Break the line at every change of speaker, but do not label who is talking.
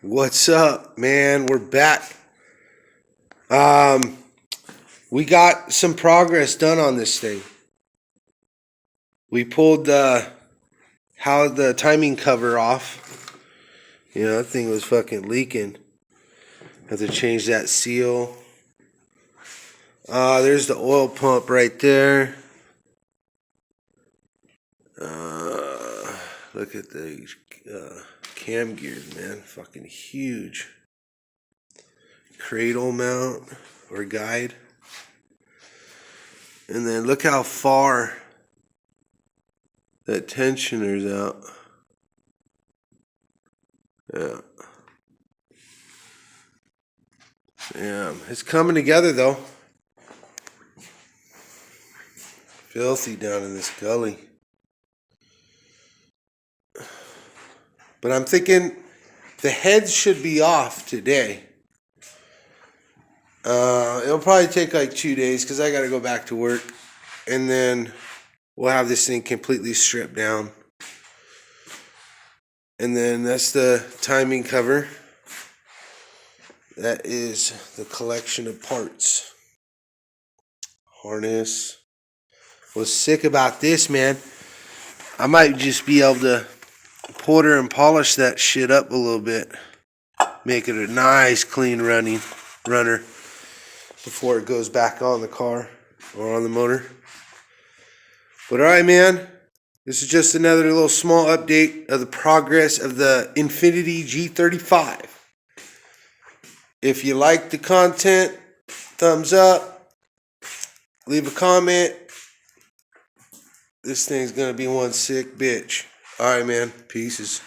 What's up, man? We're back. We got some progress done on this thing. We pulled the timing cover off. You know, that thing was fucking leaking. Have to change that seal. There's the oil pump right there. Look at the cam gears, man. Fucking huge. Cradle mount or guide. And then look how far that tensioner's out. Yeah. Yeah, it's coming together though. Filthy down in this gully. But I'm thinking the heads should be off today. It'll probably take like 2 days because I got to go back to work. And then we'll have this thing completely stripped down. And then that's the timing cover. That is the collection of parts. Harness. What's sick about this, man, I might just be able to powder and polish that shit up a little bit. Make it a nice clean runner before it goes back on the car or on the motor. But alright, man, this is just another little small update of the progress of the Infiniti G35. If you like the content, thumbs up, leave a comment. This thing's gonna be one sick bitch. Alright, man, pieces.